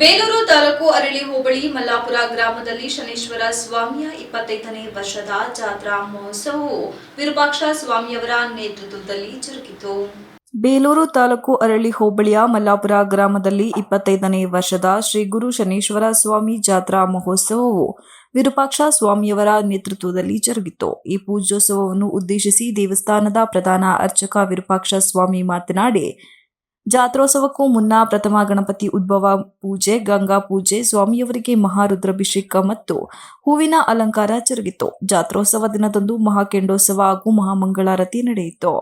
ಬೇಲೂರು ತಾಲೂಕು ಅರಳಿ ಹೋಬಳಿ ಮಲ್ಲಾಪುರ ಗ್ರಾಮದಲ್ಲಿ ಶನೇಶ್ವರ ಸ್ವಾಮಿಯ 25ನೇ ವರ್ಷದ ಜಾತ್ರಾ ಮಹೋತ್ಸವವು ವಿರೂಪಾಕ್ಷ ಸ್ವಾಮಿಯವರ ನೇತೃತ್ವದಲ್ಲಿ ಜರುಗಿತು. ಬೇಲೂರು ತಾಲೂಕು ಅರಳಿ ಹೋಬಳಿಯ ಮಲ್ಲಾಪುರ ಗ್ರಾಮದಲ್ಲಿ 25ನೇ ವರ್ಷದ ಶ್ರೀ ಗುರು ಶನೇಶ್ವರ ಸ್ವಾಮಿ ಜಾತ್ರಾ ಮಹೋತ್ಸವವು ವಿರೂಪಾಕ್ಷ ಸ್ವಾಮಿಯವರ ನೇತೃತ್ವದಲ್ಲಿ ಜರುಗಿತು. ಈ ಪೂಜೋತ್ಸವವನ್ನು ಉದ್ದೇಶಿಸಿ ದೇವಸ್ಥಾನದ ಪ್ರಧಾನ ಅರ್ಚಕ ವಿರೂಪಾಕ್ಷ ಸ್ವಾಮಿ ಮಾತನಾಡಿ, ಜಾತ್ರೋತ್ಸವಕ್ಕೂ ಮುನ್ನ ಪ್ರಥಮ ಗಣಪತಿ ಉದ್ಭವ ಪೂಜೆ, ಗಂಗಾ ಪೂಜೆ, ಸ್ವಾಮಿಯವರಿಗೆ ಮಹಾರುದ್ರಾಭಿಷೇಕ ಮತ್ತು ಹೂವಿನ ಅಲಂಕಾರ ಜರುಗಿತು. ಜಾತ್ರೋತ್ಸವ ದಿನದಂದು ಮಹಾಕೆಂಡೋತ್ಸವ ಹಾಗೂ ಮಹಾಮಂಗಳಾರತಿ ನಡೆಯಿತು.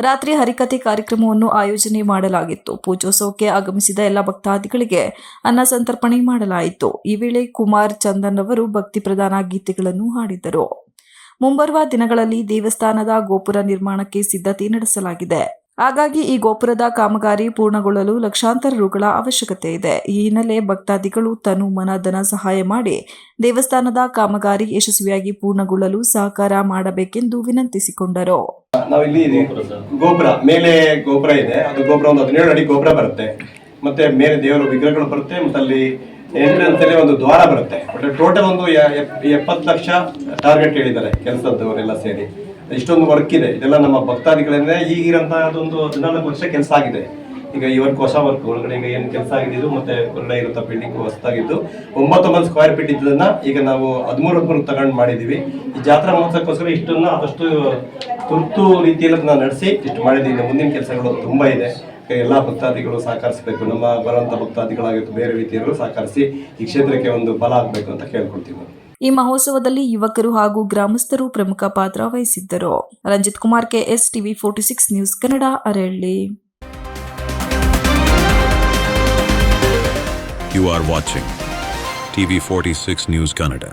ರಾತ್ರಿ ಹರಿಕಥೆ ಕಾರ್ಯಕ್ರಮವನ್ನು ಆಯೋಜನೆ ಮಾಡಲಾಗಿತ್ತು. ಪೂಜೋತ್ಸವಕ್ಕೆ ಆಗಮಿಸಿದ ಎಲ್ಲ ಭಕ್ತಾದಿಗಳಿಗೆ ಅನ್ನ ಸಂತರ್ಪಣೆ ಮಾಡಲಾಯಿತು. ಈ ವೇಳೆ ಕುಮಾರ್ ಚಂದನ್ ಅವರು ಭಕ್ತಿ ಪ್ರಧಾನ ಗೀತೆಗಳನ್ನು ಹಾಡಿದರು. ಮುಂಬರುವ ದಿನಗಳಲ್ಲಿ ದೇವಸ್ಥಾನದ ಗೋಪುರ ನಿರ್ಮಾಣಕ್ಕೆ ಸಿದ್ಧತೆ ನಡೆಸಲಾಗಿದೆ. ಹಾಗಾಗಿ ಈ ಗೋಪುರದ ಕಾಮಗಾರಿ ಪೂರ್ಣಗೊಳ್ಳಲು ಲಕ್ಷಾಂತರ ರುಗಳ ಅವಶ್ಯಕತೆ ಇದೆ. ಈ ಹಿನ್ನೆಲೆ ಭಕ್ತಾದಿಗಳು ತನು ಮನ ಧನ ಸಹಾಯ ಮಾಡಿ ದೇವಸ್ಥಾನದ ಕಾಮಗಾರಿ ಯಶಸ್ವಿಯಾಗಿ ಪೂರ್ಣಗೊಳ್ಳಲು ಸಹಕಾರ ಮಾಡಬೇಕೆಂದು ವಿನಂತಿಸಿಕೊಂಡರು. ನಾವಿಲ್ಲಿ ಗೋಪುರ ಮೇಲೆ ಗೋಪುರ ಇದೆ. ಅದು ಗೋಪುರ ಒಂದು 17 ಅಡಿ ಗೋಪುರ ಬರುತ್ತೆ. ಮತ್ತೆ ಮೇಲೆ ದೇವರ ವಿಗ್ರಹಗಳು ಬರುತ್ತೆ. ಮತ್ತೆ ಅಲ್ಲಿ ಎಂಟ್ರೆನ್ಸ್ ಅಲ್ಲಿ ಒಂದು ದ್ವಾರ ಬರುತ್ತೆ. ಟೋಟಲ್ ಒಂದು 70 ಲಕ್ಷ ಟಾರ್ಗೆಟ್ ಹೇಳಿದ್ದಾರೆ ಕೆಲಸದವರೆಲ್ಲ ಸೇರಿ. ಇಷ್ಟೊಂದು ವರ್ಕ್ ಇದೆ. ಇದೆಲ್ಲ ನಮ್ಮ ಭಕ್ತಾದಿಗಳಿಂದ ಈಗಿರಂತ ಅದೊಂದು 14 ವರ್ಷ ಕೆಲಸ ಆಗಿದೆ. ಈಗ ಈ ವರ್ಕ್ ಹೊಸ ವರ್ಕ್ ಒಳಗಡೆ ಈಗ ಏನು ಕೆಲಸ ಆಗಿದ್ದು ಮತ್ತೆ ಒಳ್ಳೆ ಇರುತ್ತಾ ಬಿಲ್ಡಿಂಗ್ ಹೊಸದಾಗಿದ್ದು 99 ಸ್ಕ್ವೇರ್ ಫೀಟ್ ಇದ್ದದನ್ನ ಈಗ ನಾವು 13 ತಗೊಂಡು ಮಾಡಿದೀವಿ. ಈ ಜಾತ್ರಾ ಮಹೋತ್ಸವಕ್ಕೋಸ್ಕರ ಇಷ್ಟನ್ನ ಆದಷ್ಟು ತುರ್ತು ರೀತಿಯಲ್ಲಿ ನಾವು ನಡೆಸಿ ಇಷ್ಟು ಮಾಡಿದ್ದೀವಿ. ಮುಂದಿನ ಕೆಲಸಗಳು ತುಂಬಾ ಇದೆ. ಎಲ್ಲ ಭಕ್ತಾದಿಗಳು ಸಹಕರಿಸಬೇಕು. ನಮ್ಮ ಬರುವಂತ ಭಕ್ತಾದಿಗಳಾಗಿತ್ತು ಬೇರೆ ರೀತಿಯಲ್ಲೂ ಸಹಕರಿಸಿ ಈ ಕ್ಷೇತ್ರಕ್ಕೆ ಒಂದು ಬಲ ಆಗಬೇಕು ಅಂತ ಕೇಳ್ಕೊಳ್ತೀವಿ. ಈ ಮಹೋತ್ಸವದಲ್ಲಿ ಯುವಕರು ಹಾಗೂ ಗ್ರಾಮಸ್ಥರು ಪ್ರಮುಖ ಪಾತ್ರ ವಹಿಸಿದ್ದರು. Ranjit Kumar, KS TV 46 news Kannada, Aralli. You are watching TV 46 News Kannada.